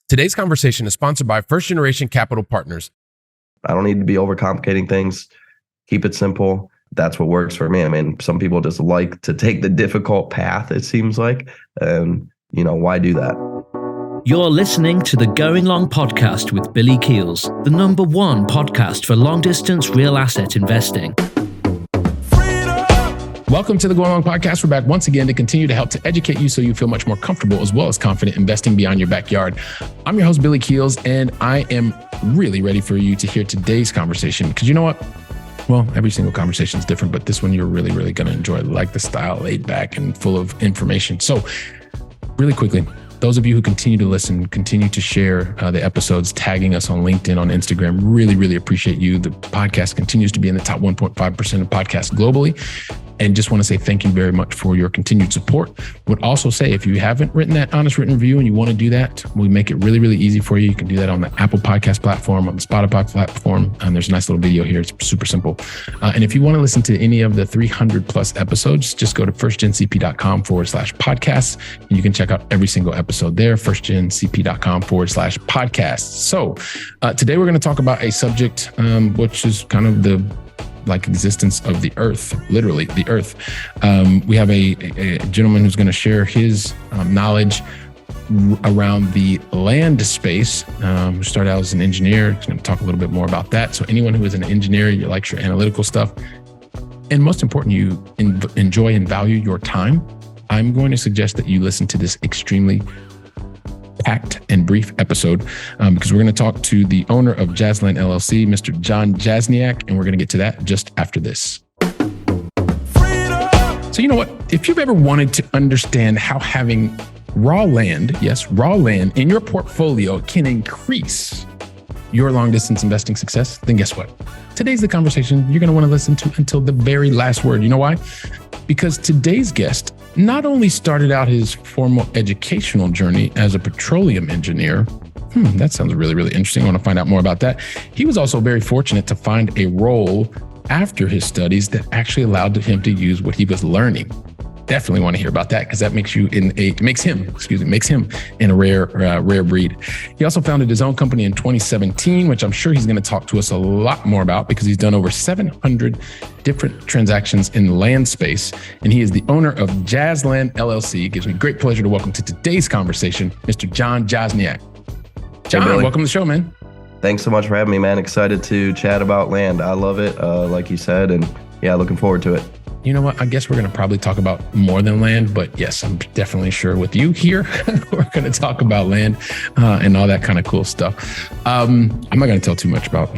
Today's conversation is sponsored by First Generation Capital Partners. I don't need to be overcomplicating things. Keep it simple. That's what works for me. I mean, some people just like to take the difficult path, it seems like. And, why do that? You're listening to the Going Long podcast with Billy Keels, the #1 podcast for long-distance real asset investing. Welcome to the Going Long podcast. We're back once again to continue to help to educate you so you feel much more comfortable as well as confident investing beyond your backyard. I'm your host, Billy Keels, and I am really ready for you to hear today's conversation because you know what? Well, every single conversation is different, but this one you're really, really going to enjoy. Like the style, laid back and full of information. So really quickly, those of you who continue to listen, continue to share the episodes, tagging us on LinkedIn, on Instagram, really, really appreciate you. The podcast continues to be in the top 1.5% of podcasts globally. And just want to say thank you very much for your continued support. Would also say if you haven't written that honest written review and you want to do that, we make it really, really easy for you. You can do that on the Apple Podcast platform, on the Spotify platform. There's a nice little video here. It's super simple. And if you want to listen to any of the 300 plus episodes, just go to firstgencp.com/podcasts. And you can check out every single episode there, firstgencp.com/podcasts. So today we're going to talk about a subject, which is kind of the existence of the earth, literally the earth. We have a gentleman who's going to share his knowledge around the land space. Who started out as an engineer. He's going to talk a little bit more about that. So anyone who is an engineer, you like your analytical stuff, and most important, you enjoy and value your time, I'm going to suggest that you listen to this extremely packed and brief episode because we're going to talk to the owner of Jazzland LLC, Mr. Jon Jasniak, and we're going to get to that just after this. So you know what? If you've ever wanted to understand how having raw land in your portfolio can increase your long distance investing success, then guess what? Today's the conversation you're going to want to listen to until the very last word. You know why? Because today's guest not only started out his formal educational journey as a petroleum engineer. That sounds really, really interesting. I want to find out more about that. He was also very fortunate to find a role after his studies that actually allowed him to use what he was learning. Definitely want to hear about that because that makes him in a rare breed. He also founded his own company in 2017, which I'm sure he's going to talk to us a lot more about because he's done over 700 different transactions in the land space. And he is the owner of Jazzland LLC. It gives me great pleasure to welcome to today's conversation, Mr. Jon Jasniak. Jon, welcome to the show, man. Thanks so much for having me, man. Excited to chat about land. I love it, like you said, and yeah, looking forward to it. You know what? I guess we're going to probably talk about more than land, but yes, I'm definitely sure with you here, we're going to talk about land and all that kind of cool stuff. I'm not going to tell too much about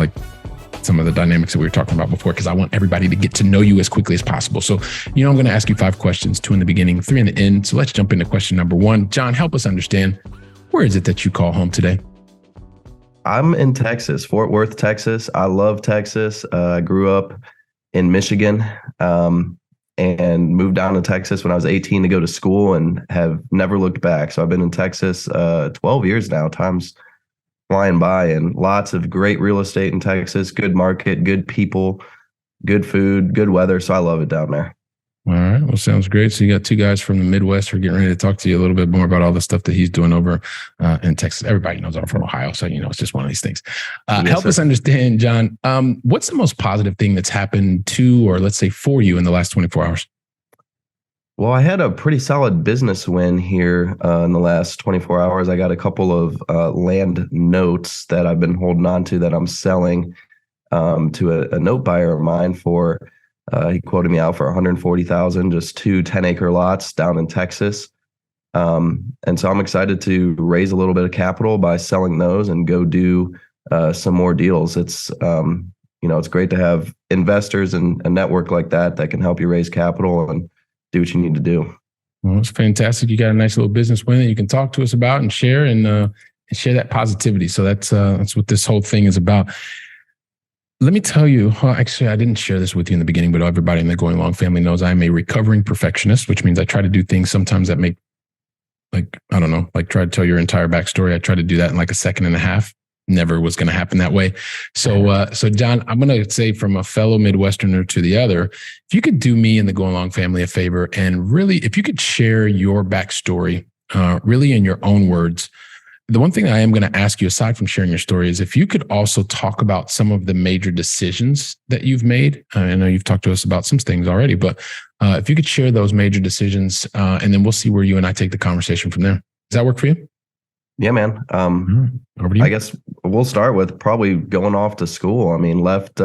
some of the dynamics that we were talking about before because I want everybody to get to know you as quickly as possible. So, I'm going to ask you 5 questions, 2 in the beginning, 3 in the end. So let's jump into question number 1. Jon, help us understand, where is it that you call home today? I'm in Texas, Fort Worth, Texas. I love Texas. I grew up in Michigan and moved down to Texas when I was 18 to go to school and have never looked back. So I've been in Texas 12 years now. Time's flying by, and lots of great real estate in Texas, good market, good people, good food, good weather. So I love it down there. All right. Well, sounds great. So you got 2 guys from the Midwest who are getting ready to talk to you a little bit more about all the stuff that he's doing over in Texas. Everybody knows I'm from Ohio, so it's just one of these things. Help us understand, Jon, what's the most positive thing that's happened to, or let's say for you in the last 24 hours? Well, I had a pretty solid business win here in the last 24 hours. I got a couple of land notes that I've been holding on to that I'm selling to a note buyer of mine for. He quoted me out for $140,000, just 2 10-acre lots down in Texas. And so I'm excited to raise a little bit of capital by selling those and go do some more deals. It's, it's great to have investors and a network like that can help you raise capital and do what you need to do. Well, it's fantastic. You got a nice little business win that you can talk to us about and share and share that positivity. So that's what this whole thing is about. Let me tell you, actually, I didn't share this with you in the beginning, but everybody in the Going Long family knows I'm a recovering perfectionist, which means I try to do things sometimes that make, try to tell your entire backstory. I try to do that in a second and a half. Never was going to happen that way. So Jon, I'm going to say from a fellow Midwesterner to the other, if you could do me and the Going Long family a favor, and really, if you could share your backstory, really in your own words, the one thing I am going to ask you, aside from sharing your story, is if you could also talk about some of the major decisions that you've made. I know you've talked to us about some things already, but if you could share those major decisions, and then we'll see where you and I take the conversation from there. Does that work for you? Yeah, man. Over to you. I guess we'll start with probably going off to school. I mean, left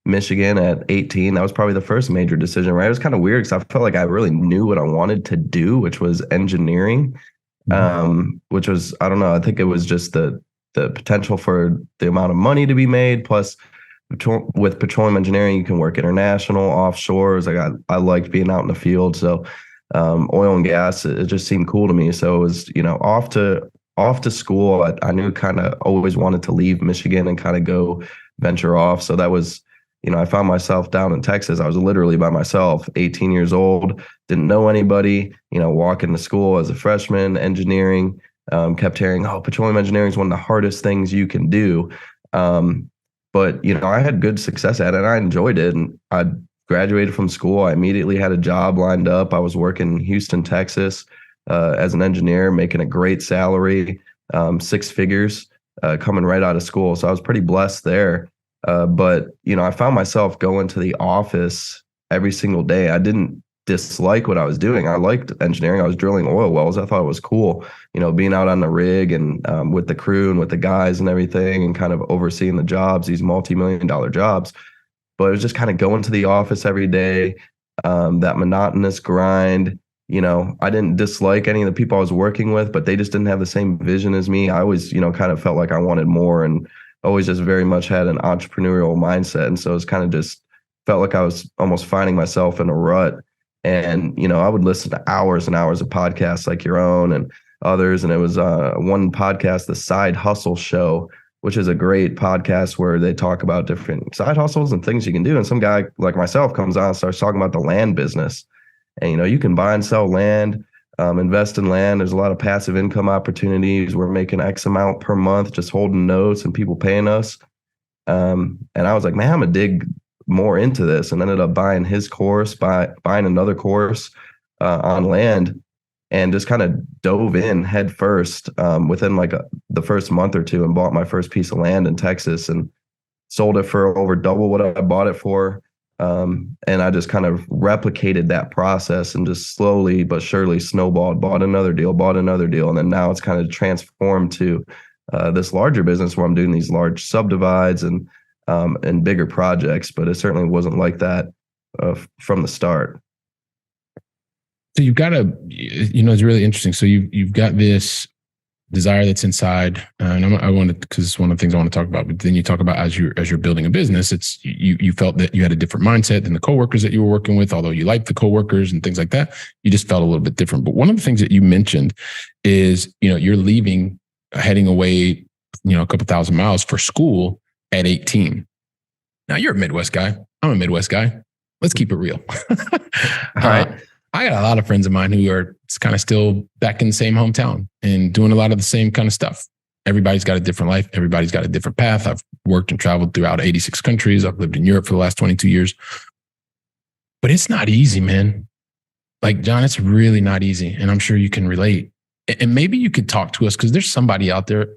Michigan at 18. That was probably the first major decision, right? It was kind of weird because I felt like I really knew what I wanted to do, which was engineering. Which was, I don't know, I think it was just the potential for the amount of money to be made. Plus, with petroleum engineering, you can work international, offshores. I liked being out in the field. So oil and gas, it just seemed cool to me. So it was, off to school. I knew kind of always wanted to leave Michigan and kind of go venture off. So that was, I found myself down in Texas. I was literally by myself, 18 years old, didn't know anybody, walking to school as a freshman, engineering, kept hearing, petroleum engineering is one of the hardest things you can do. But, I had good success at it and I enjoyed it. And I graduated from school. I immediately had a job lined up. I was working in Houston, Texas, as an engineer, making a great salary, 6 figures, coming right out of school. So I was pretty blessed there. But, I found myself going to the office every single day. I didn't dislike what I was doing. I liked engineering. I was drilling oil wells. I thought it was cool, being out on the rig and with the crew and with the guys and everything and kind of overseeing the jobs, these multi-million-dollar jobs. But it was just kind of going to the office every day, that monotonous grind. I didn't dislike any of the people I was working with, but they just didn't have the same vision as me. I always, kind of felt like I wanted more and always just very much had an entrepreneurial mindset. And so it's kind of just felt like I was almost finding myself in a rut. And, I would listen to hours and hours of podcasts like your own and others. And it was one podcast, The Side Hustle Show, which is a great podcast where they talk about different side hustles and things you can do. And some guy like myself comes on and starts talking about the land business. And, you can buy and sell land, invest in land. There's a lot of passive income opportunities. We're making X amount per month, just holding notes and people paying us. And I was like, man, I'm going to dig more into this, and ended up buying his course, buying another course on land, and just kind of dove in head first within the first month or two and bought my first piece of land in Texas and sold it for over double what I bought it for. And I just kind of replicated that process and just slowly but surely snowballed, bought another deal. And then now it's kind of transformed to this larger business where I'm doing these large subdivides and bigger projects, but it certainly wasn't like that from the start. So you've got it's really interesting. So you've got this desire that's inside, and I wanted, because it's one of the things I want to talk about. But then you talk about as you're building a business, it's you felt that you had a different mindset than the coworkers that you were working with. Although you liked the coworkers and things like that, you just felt a little bit different. But one of the things that you mentioned is you're leaving, heading away, a couple thousand miles for school at 18. Now you're a Midwest guy. I'm a Midwest guy. Let's keep it real. All right. I got a lot of friends of mine who are kind of still back in the same hometown and doing a lot of the same kind of stuff. Everybody's got a different life. Everybody's got a different path. I've worked and traveled throughout 86 countries. I've lived in Europe for the last 22 years. But it's not easy, man. Like, Jon, it's really not easy. And I'm sure you can relate. And maybe you could talk to us, because there's somebody out there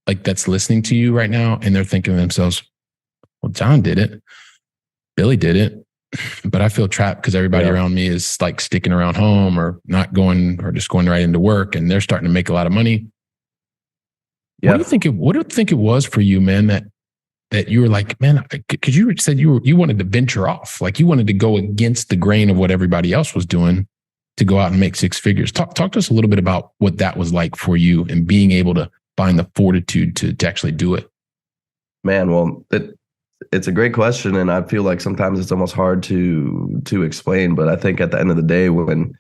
that's listening to you right now, and they're thinking to themselves, well, Jon did it. Billy did it. But I feel trapped because everybody around me is sticking around home or not going, or just going right into work, and they're starting to make a lot of money. Yeah. What do you think it was for you, man, that you were like, man, because you said you wanted to venture off, you wanted to go against the grain of what everybody else was doing to go out and make 6 figures. Talk to us a little bit about what that was like for you and being able to find the fortitude to actually do it. Man, well, it's a great question, and I feel like sometimes it's almost hard to explain. But I think at the end of the day, when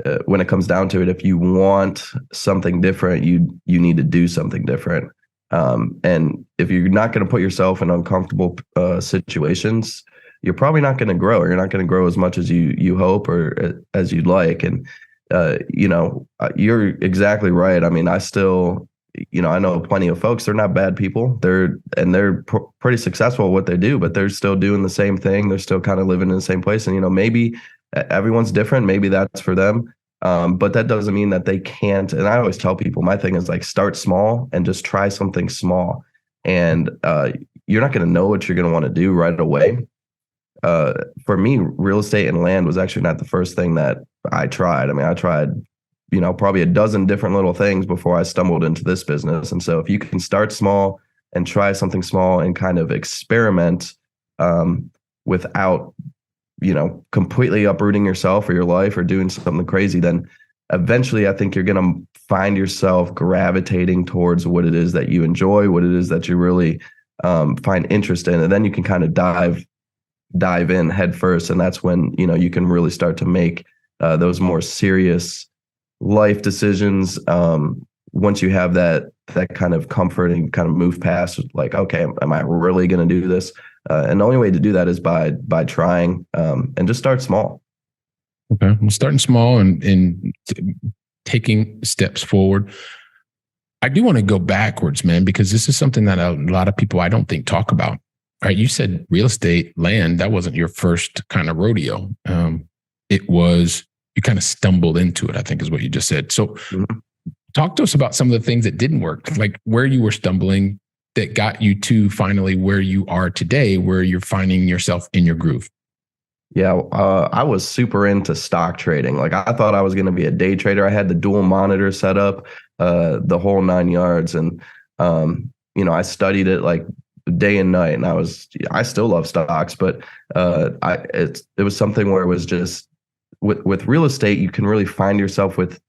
it comes down to it, if you want something different, you need to do something different. And if you're not going to put yourself in uncomfortable situations, you're probably not going to grow. Or you're not going to grow as much as you hope or as you'd like. And you're exactly right. I mean, I still. I know plenty of folks, they're not bad people. They're pretty successful at what they do, but they're still doing the same thing. They're still kind of living in the same place. And, maybe everyone's different. Maybe that's for them. But that doesn't mean that they can't. And I always tell people, my thing is like, start small and just try something small. And you're not going to know what you're going to want to do right away. For me, real estate and land was actually not the first thing that I tried. I mean, I tried, probably a dozen different little things before I stumbled into this business. And so if you can start small and try something small and kind of experiment without, completely uprooting yourself or your life or doing something crazy, then eventually I think you're going to find yourself gravitating towards what it is that you enjoy, what it is that you really find interest in. And then you can kind of dive in head first. And that's when, you can really start to make those more serious life decisions. Once you have that kind of comfort and kind of move past like, okay, am I really going to do this? And the only way to do that is by trying and just start small. Okay. Well, starting small and taking steps forward. I do want to go backwards, man, because this is something that a lot of people I don't think talk about. Right. You said real estate, land, that wasn't your first kind of rodeo. It was, you kind of stumbled into it, I think is what you just said. So talk to us about some of the things that didn't work, like where you were stumbling that got you to finally where you are today, where you're finding yourself in your groove. Yeah, I was super into stock trading. Like I thought I was going to be a day trader. I had the dual monitor set up, the whole 9 yards. And, I studied it like day and night. And I still love stocks, but it was something where it was just with real estate, you can really find yourself with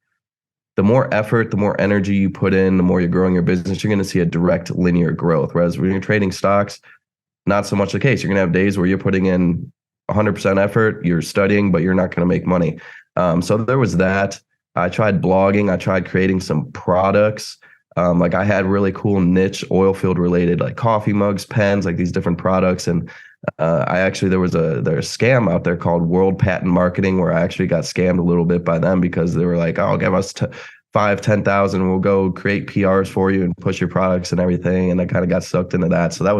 the more effort, the more energy you put in, the more you're growing your business, you're going to see a direct linear growth. Whereas when you're trading stocks, not so much the case. You're going to have days where you're putting in 100% effort, you're studying, but you're not going to make money. So there was that. I tried blogging. I tried creating some products. Like I had really cool niche oil field related, like coffee mugs, pens, like these different products. And there's a scam out there called World Patent Marketing where I actually got scammed a little bit by them because they were like, oh, give us 5,000-10,000. We'll go create PRs for you and push your products and everything. And I kind of got sucked into that. So that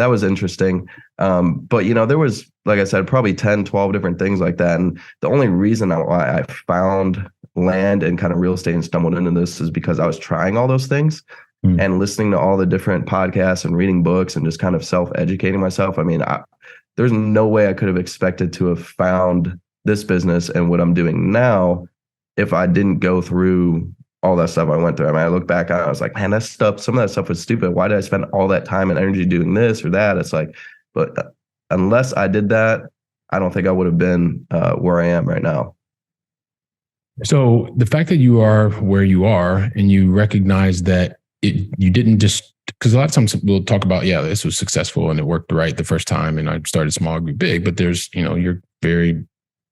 was interesting. But there was, like I said, probably 10, 12 different things like that. And the only reason why I found land and kind of real estate and stumbled into this is because I was trying all those things and listening to all the different podcasts and reading books and just kind of self-educating myself. I mean, there's no way I could have expected to have found this business and what I'm doing now if I didn't go through all that stuff I went through. I mean, I look back on it, I was like, man, some of that stuff was stupid. Why did I spend all that time and energy doing this or that? It's like, but unless I did that, I don't think I would have been where I am right now. So the fact that you are where you are and you recognize that you didn't just, because a lot of times we'll talk about, yeah, this was successful and it worked right the first time and I started small, grew big, but there's, you're very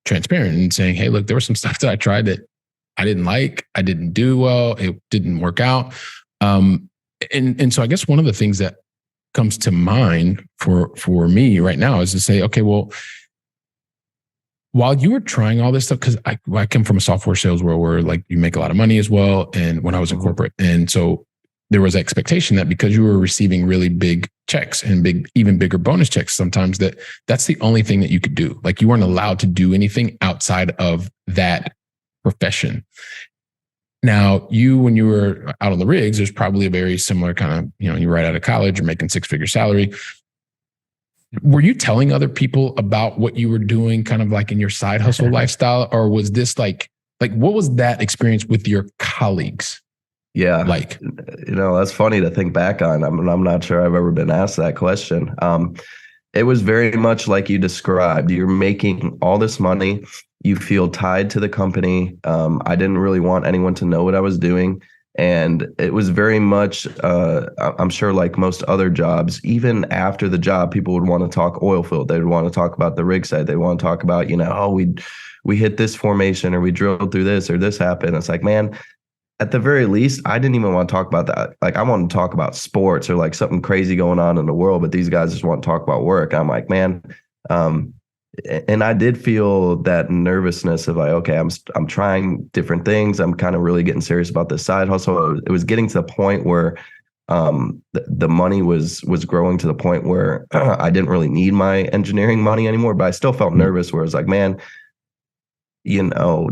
transparent in saying, hey, look, there was some stuff that I tried that I didn't like, I didn't do well, it didn't work out. And so I guess one of the things that comes to mind for me right now is to say, okay, well, while you were trying all this stuff, because I come from a software sales world where like you make a lot of money as well. And when I was in corporate, and so there was expectation that because you were receiving really big checks and even bigger bonus checks, sometimes that's the only thing that you could do. Like you weren't allowed to do anything outside of that profession. Now, when you were out on the rigs, there's probably a very similar kind of, you're right out of college, you're making 6-figure salary. Were you telling other people about what you were doing kind of like in your side hustle lifestyle? Or was this like what was that experience with your colleagues? Yeah. Like, that's funny to think back on. I'm not sure I've ever been asked that question. It was very much like you described. You're making all this money. You feel tied to the company. I didn't really want anyone to know what I was doing. And it was very much, I'm sure like most other jobs, even after the job, people would want to talk oil field. They would want to talk about the rig site. They want to talk about, we hit this formation or we drilled through this or this happened. It's like, man, at the very least, I didn't even want to talk about that. Like I want to talk about sports or like something crazy going on in the world, but these guys just want to talk about work. I'm like, man, and I did feel that nervousness of like, okay, I'm trying different things. I'm kind of really getting serious about this side hustle. It was getting to the point where the money was growing to the point where I didn't really need my engineering money anymore, but I still felt nervous where it's like, man,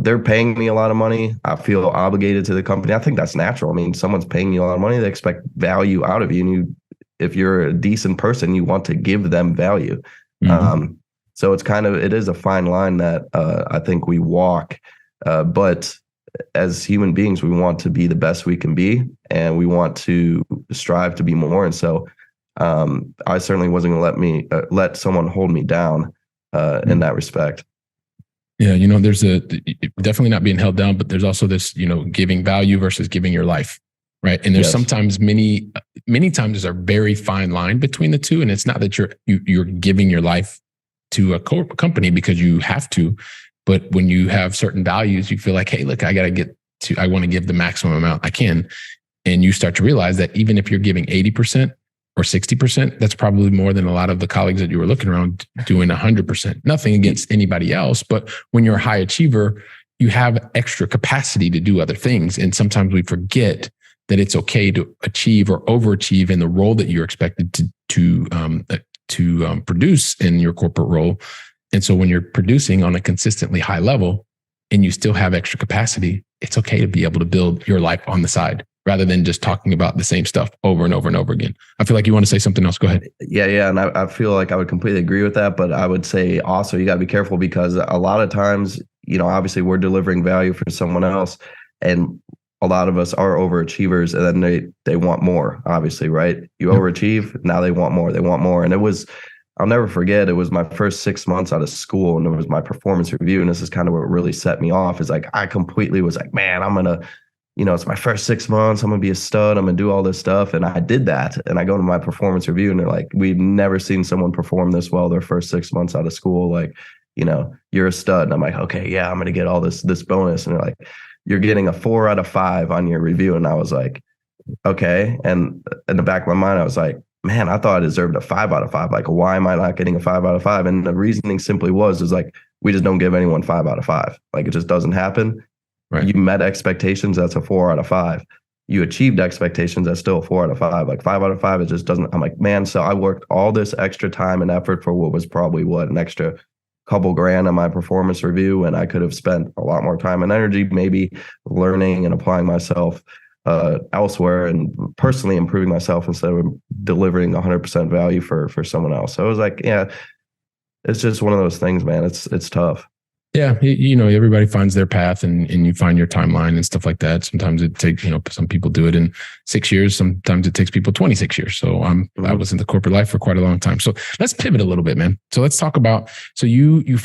they're paying me a lot of money. I feel obligated to the company. I think that's natural. I mean, someone's paying you a lot of money, they expect value out of you. And if you're a decent person, you want to give them value. Mm-hmm. So it is a fine line that I think we walk. But as human beings, we want to be the best we can be, and we want to strive to be more. And so I certainly wasn't going to let someone hold me down in that respect. Yeah, there's definitely not being held down, but there's also this, giving value versus giving your life, right? And there's sometimes many times there's a very fine line between the two, and it's not that you're giving your life to a company because you have to, but when you have certain values, you feel like, hey, look, I want to give the maximum amount I can, and you start to realize that even if you're giving 80%. Or 60%, that's probably more than a lot of the colleagues that you were looking around doing 100%. Nothing against anybody else, but when you're a high achiever, you have extra capacity to do other things. And sometimes we forget that it's okay to achieve or overachieve in the role that you're expected to produce in your corporate role. And so when you're producing on a consistently high level and you still have extra capacity, it's okay to be able to build your life on the side, rather than just talking about the same stuff over and over and over again. I feel like you want to say something else. Go ahead. Yeah. And I feel like I would completely agree with that. But I would say also you got to be careful, because a lot of times, obviously we're delivering value for someone else, and a lot of us are overachievers, and then they want more, obviously, right? You overachieve, now they want more. And I'll never forget, it was my first 6 months out of school, and it was my performance review. And this is kind of what really set me off, is like, I completely was like, man, I'm going to, it's my first 6 months. I'm going to be a stud. I'm going to do all this stuff. And I did that. And I go to my performance review, and they're like, we've never seen someone perform this well their first 6 months out of school. Like, you're a stud. And I'm like, okay, yeah, I'm going to get all this bonus. And they're like, you're getting a 4 out of 5 on your review. And I was like, okay. And in the back of my mind, I was like, man, I thought I deserved a 5 out of 5. Like, why am I not getting a 5 out of 5? And the reasoning simply was like, we just don't give anyone 5 out of 5. Like, it just doesn't happen. Right. You met expectations, that's a 4 out of 5. You achieved expectations, that's still a 4 out of 5. Like 5 out of 5, it just doesn't. I'm like, man, so I worked all this extra time and effort for what was probably an extra couple grand on my performance review, and I could have spent a lot more time and energy maybe learning and applying myself elsewhere and personally improving myself instead of delivering 100% value for someone else. So it was like, yeah, it's just one of those things, man. It's tough. Yeah, everybody finds their path, and you find your timeline and stuff like that. Sometimes it takes, some people do it in 6 years. Sometimes it takes people 26 years. So I was in the corporate life for quite a long time. So let's pivot a little bit, man. So let's talk about, so you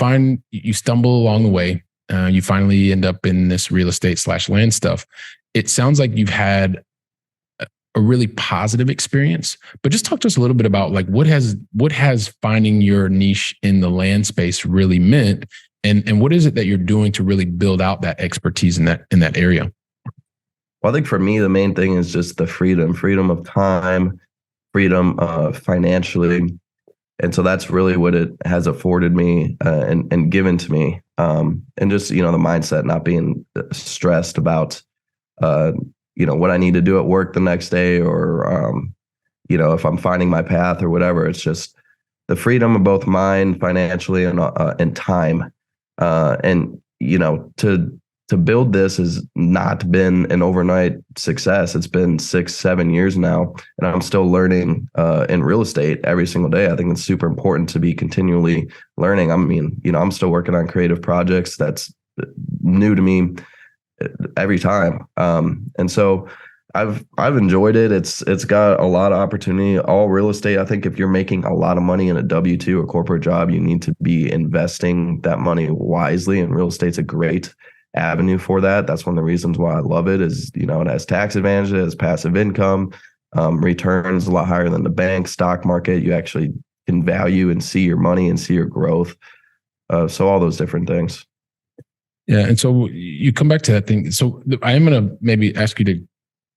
stumble along the way. You finally end up in this real estate / land stuff. It sounds like you've had a really positive experience, but just talk to us a little bit about like what has finding your niche in the land space really meant. And what is it that you're doing to really build out that expertise in that area? Well, I think for me, the main thing is just the freedom of time, freedom financially. And so that's really what it has afforded me and given to me. And just, the mindset, not being stressed about, what I need to do at work the next day, or, if I'm finding my path or whatever. It's just the freedom of both mind, financially, and time. And to build this has not been an overnight success. It's been 6-7 years now, and I'm still learning in real estate every single day. I think it's super important to be continually learning. I mean, I'm still working on creative projects that's new to me every time. And so I've enjoyed it. It's got a lot of opportunity. All real estate, I think if you're making a lot of money in a W-2 or corporate job, you need to be investing that money wisely. And real estate's a great avenue for that. That's one of the reasons why I love it is, it has tax advantages, it has passive income, returns a lot higher than the bank stock market. You actually can value and see your money and see your growth. So all those different things. Yeah. And so you come back to that thing. So I am going to maybe ask you to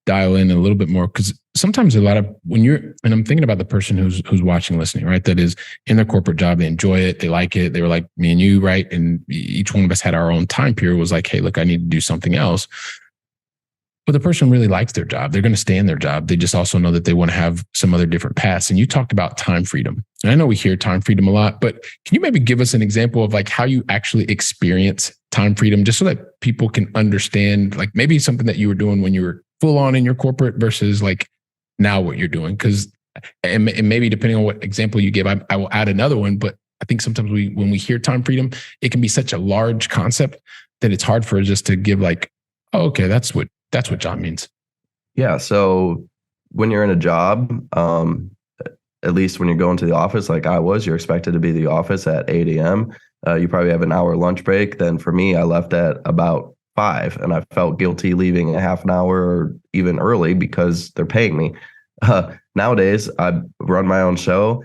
dial in a little bit more, because sometimes and I'm thinking about the person who's watching, listening, right? That is in their corporate job. They enjoy it. They like it. They were like me and you, right? And each one of us had our own time period, was like, hey, look, I need to do something else. But the person really likes their job. They're going to stay in their job. They just also know that they want to have some other different paths. And you talked about time freedom. And I know we hear time freedom a lot, but can you maybe give us an example of like how you actually experience time freedom, just so that people can understand, like maybe something that you were doing when you were full on in your corporate versus like now what you're doing. Because, and maybe depending on what example you give, I will add another one. But I think sometimes when we hear time freedom, it can be such a large concept that it's hard for us just to give like, oh, okay, that's what Jon means. Yeah. So when you're in a job, at least when you're going to the office, like I was, you're expected to be at the office at 8 a.m. You probably have an hour lunch break. Then for me, I left at about 5, and I felt guilty leaving a half an hour or even early because they're paying me. Nowadays, I run my own show.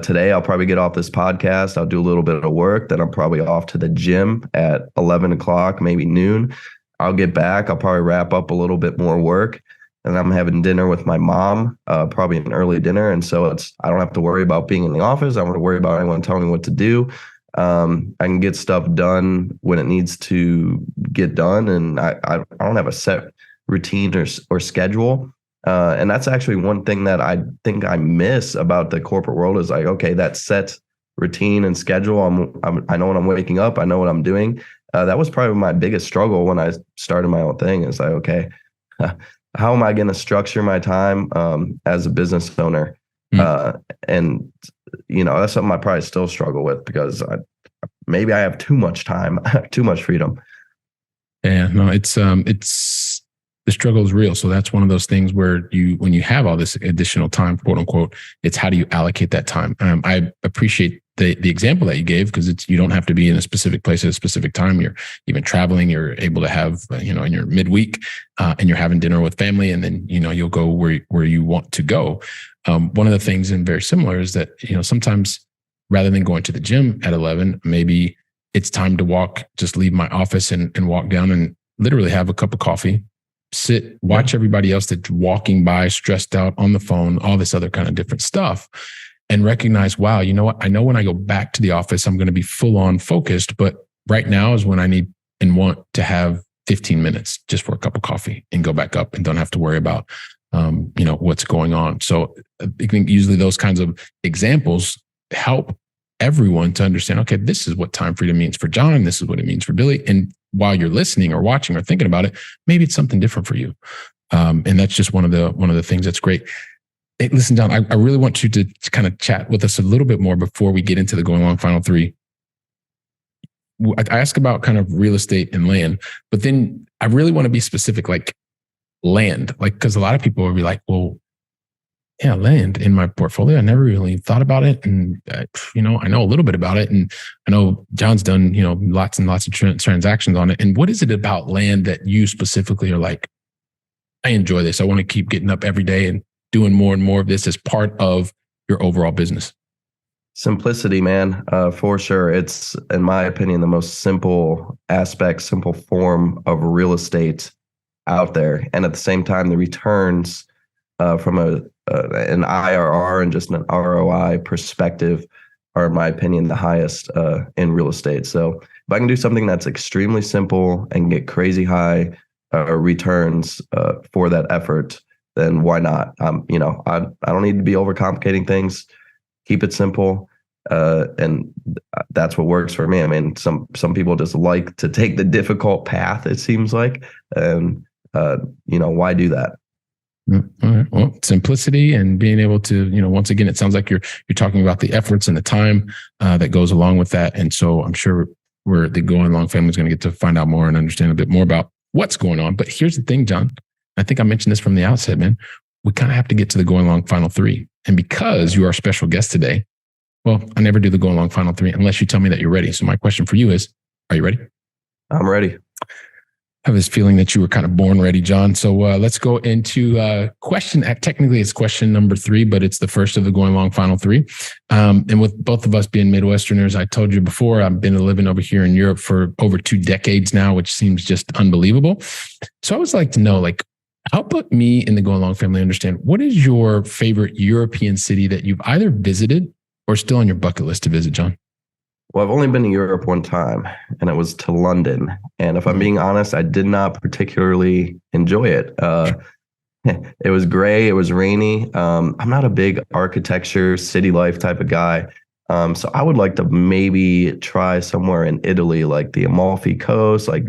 Today, I'll probably get off this podcast. I'll do a little bit of work. Then I'm probably off to the gym at 11 o'clock, maybe noon. I'll get back. I'll probably wrap up a little bit more work. And I'm having dinner with my mom, probably an early dinner. And so I don't have to worry about being in the office. I don't have to worry about anyone telling me what to do. I can get stuff done when it needs to get done. And I don't have a set routine or schedule. And that's actually one thing that I think I miss about the corporate world is like, okay, that set routine and schedule. I know when I'm waking up. I know what I'm doing. That was probably my biggest struggle when I started my own thing. Is like, okay, how am I going to structure my time as a business owner? And, that's something I probably still struggle with because maybe I have too much time, too much freedom. Yeah, no, it's the struggle is real. So that's one of those things where when you have all this additional time, quote unquote, it's how do you allocate that time? I appreciate the example that you gave because you don't have to be in a specific place at a specific time. You're even traveling. You're able to have, in your midweek and you're having dinner with family, and then, you'll go where you want to go. One of the things, and very similar, is that, sometimes rather than going to the gym at 11, maybe it's time to just leave my office and walk down and literally have a cup of coffee, sit, watch everybody else that's walking by, stressed out on the phone, all this other kind of different stuff, and recognize, wow, you know what? I know when I go back to the office, I'm going to be full on focused, but right now is when I need and want to have 15 minutes just for a cup of coffee and go back up and don't have to worry about, what's going on. So I think usually those kinds of examples help everyone to understand, okay, this is what time freedom means for Jon. This is what it means for Billy. And while you're listening or watching or thinking about it, maybe it's something different for you. And that's just one of the things that's great. Hey, listen, Jon, I really want you to kind of chat with us a little bit more before we get into the Going Long Final 3. I ask about kind of real estate and land, but then I really want to be specific, like land, because a lot of people will be like, well, yeah, land in my portfolio. I never really thought about it. And, I know a little bit about it. And I know Jon's done, lots and lots of transactions on it. And what is it about land that you specifically are like, I enjoy this. I want to keep getting up every day and doing more and more of this as part of your overall business? Simplicity, man, for sure. It's, in my opinion, the most simple form of real estate out there. And at the same time, the returns from an IRR and just an ROI perspective are, in my opinion, the highest in real estate. So if I can do something that's extremely simple and get crazy high returns for that effort, then why not? I don't need to be overcomplicating things. Keep it simple. And that's what works for me. I mean, some people just like to take the difficult path, it seems like. And, why do that? All right. Well, simplicity and being able to, once again, it sounds like you're talking about the efforts and the time that goes along with that. And so I'm sure the Going Long family is going to get to find out more and understand a bit more about what's going on. But here's the thing, Jon. I think I mentioned this from the outset, man. We kind of have to get to the Going Long Final 3. And because you are a special guest today, well, I never do the Going Long Final 3 unless you tell me that you're ready. So my question for you is, are you ready? I'm ready. I have this feeling that you were kind of born ready, Jon. So let's go into question. Technically, it's question number 3, but it's the first of the Going Long Final 3. And with both of us being Midwesterners, I told you before, I've been living over here in Europe for over 2 decades now, which seems just unbelievable. So I always like to know, help me and the Going Long family understand, what is your favorite European city that you've either visited or still on your bucket list to visit, Jon? Well, I've only been to Europe one time, and it was to London. And if I'm being honest, I did not particularly enjoy it. It was gray. It was rainy. I'm not a big architecture, city life type of guy. So I would like to maybe try somewhere in Italy, like the Amalfi Coast, like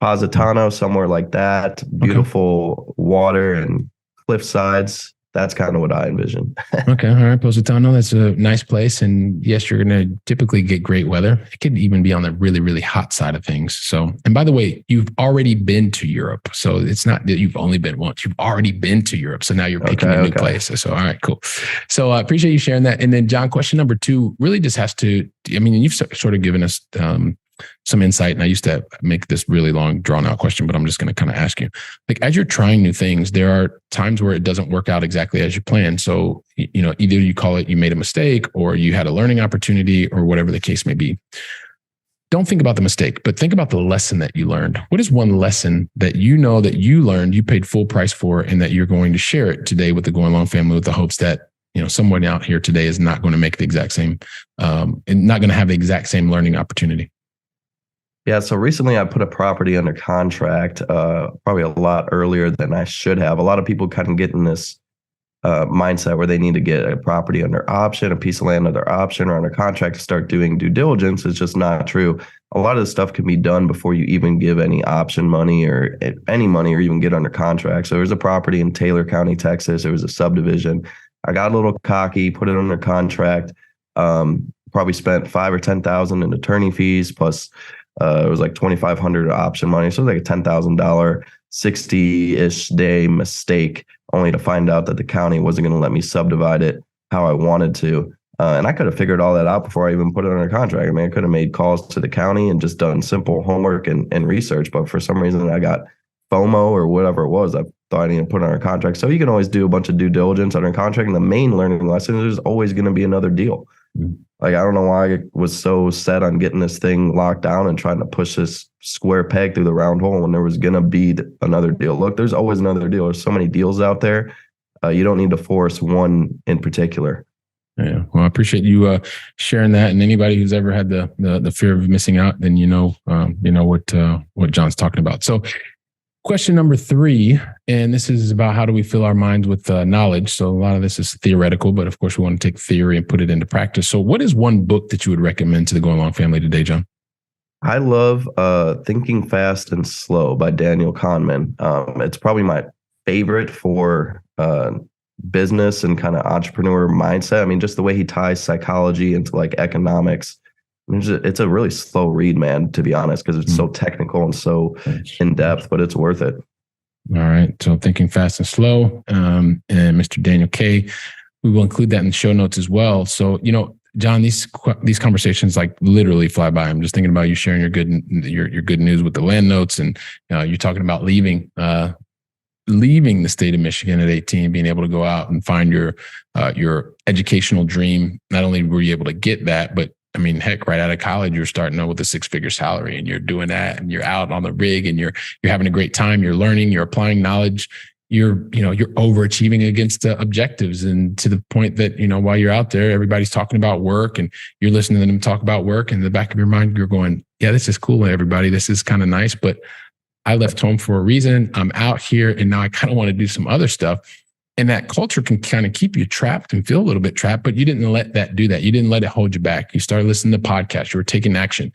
Positano, somewhere like that. Beautiful water and cliff sides. That's kind of what I envision. Okay. All right. Positano, that's a nice place. And yes, you're going to typically get great weather. It could even be on the really, really hot side of things. So, and by the way, you've already been to Europe. So it's not that you've only been once, you've already been to Europe. So now you're picking a new place. So, all right, cool. So I appreciate you sharing that. And then John, question number 2 really just has to, I mean, you've sort of given us some insight. And I used to make this really long drawn out question, but I'm just going to kind of ask you, like, as you're trying new things, there are times where it doesn't work out exactly as you planned. So, you know, either you call it, you made a mistake, or you had a learning opportunity, or whatever the case may be. Don't think about the mistake, but think about the lesson that you learned. What is one lesson that you know that you learned, you paid full price for, and that you're going to share it today with the Going Long family, with the hopes that, you know, someone out here today is not going to make the exact same, and not going to have the exact same learning opportunity? Yeah, so recently I put a property under contract, probably a lot earlier than I should have. A lot of people kind of get in this mindset where they need to get a property under option, a piece of land under option or under contract to start doing due diligence. It's just not true. A lot of this stuff can be done before you even give any option money or any money or even get under contract. So there's a property in Taylor County, Texas. There was a subdivision. I got a little cocky, put it under contract, probably spent $5,000 or $10,000 in attorney fees, plus it was like $2,500 option money. So it was like a $10,000, 60-ish day mistake, only to find out that the county wasn't going to let me subdivide it how I wanted to. And I could have figured all that out before I even put it under contract. I mean, I could have made calls to the county and just done simple homework and research. But for some reason, I got FOMO or whatever it was. I thought I needed to put it under contract. So you can always do a bunch of due diligence under contract. And the main learning lesson is there's always going to be another deal. Like, I don't know why I was so set on getting this thing locked down and trying to push this square peg through the round hole when there was going to be another deal. Look, there's always another deal. There's so many deals out there. You don't need to force one in particular. Yeah. Well, I appreciate you sharing that. And anybody who's ever had the fear of missing out, then you know what John's talking about. So question number 3, and this is about how do we fill our minds with knowledge. So a lot of this is theoretical, but of course we want to take theory and put it into practice. So what is one book that you would recommend to the Going Long family today, John? I love Thinking Fast and Slow by Daniel Kahneman. It's probably my favorite for business and kind of entrepreneur mindset. I mean, just the way he ties psychology into like economics. It's a really slow read, man, to be honest, because it's so technical and so in depth, but it's worth it. All right. So Thinking Fast and Slow, and Mr. Daniel K. We will include that in the show notes as well. So, you know, John, these conversations like literally fly by. I'm just thinking about you sharing your good news with the land notes, and you're talking about leaving the state of Michigan at 18, being able to go out and find your educational dream. Not only were you able to get that, but I mean, heck, right out of college, you're starting out with a 6-figure salary, and you're doing that, and you're out on the rig, and you're having a great time. You're learning, you're applying knowledge. You're overachieving against objectives, and to the point that, you know, while you're out there, everybody's talking about work, and you're listening to them talk about work. And in the back of your mind, you're going, yeah, this is cool, everybody. This is kind of nice, but I left home for a reason. I'm out here, and now I kind of want to do some other stuff. And that culture can kind of keep you trapped and feel a little bit trapped, but you didn't let that do that. You didn't let it hold you back. You started listening to podcasts. You were taking action.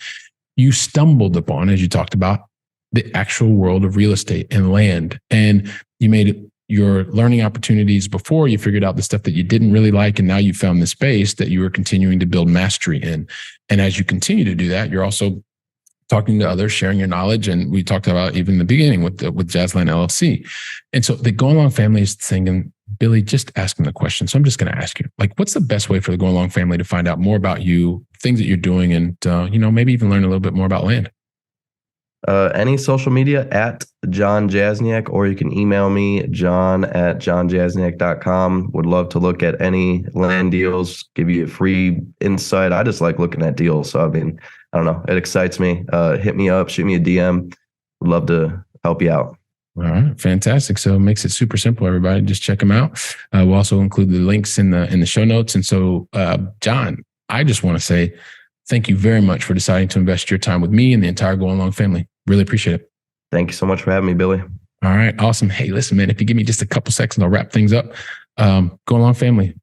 You stumbled upon, as you talked about, the actual world of real estate and land. And you made your learning opportunities before you figured out the stuff that you didn't really like. And now you found the space that you were continuing to build mastery in. And as you continue to do that, you're also talking to others, sharing your knowledge. And we talked about even in the beginning with Jazzland LLC. And so the Going Long family is thinking, Billy, just ask them the question. So I'm just going to ask you, like, what's the best way for the Going Long family to find out more about you, things that you're doing, and, maybe even learn a little bit more about land? Any social media at Jon Jasniak, or you can email me, john@jonjasniak.com. Would love to look at any land deals, give you a free insight. I just like looking at deals. So, I mean, I don't know. It excites me. Hit me up, shoot me a DM. Would love to help you out. All right. Fantastic. So it makes it super simple, everybody. Just check them out. We'll also include the links in the show notes. And so, John, I just want to say thank you very much for deciding to invest your time with me and the entire Going Long family. Really appreciate it. Thank you so much for having me, Billy. All right. Awesome. Hey, listen, man, if you give me just a couple seconds, I'll wrap things up. Going Long family.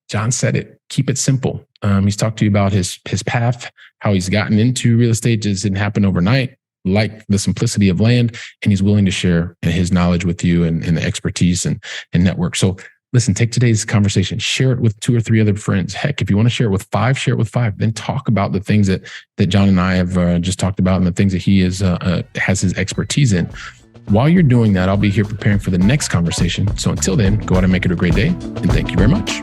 John said it. Keep it simple. He's talked to you about his path, how he's gotten into real estate. Just didn't happen overnight, like the simplicity of land. And he's willing to share his knowledge with you and the expertise and network. So listen, take today's conversation, share it with 2 or 3 other friends. Heck, if you want to share it with 5, share it with 5. Then talk about the things that Jon and I have just talked about and the things that he has his expertise in. While you're doing that, I'll be here preparing for the next conversation. So until then, go out and make it a great day. And thank you very much.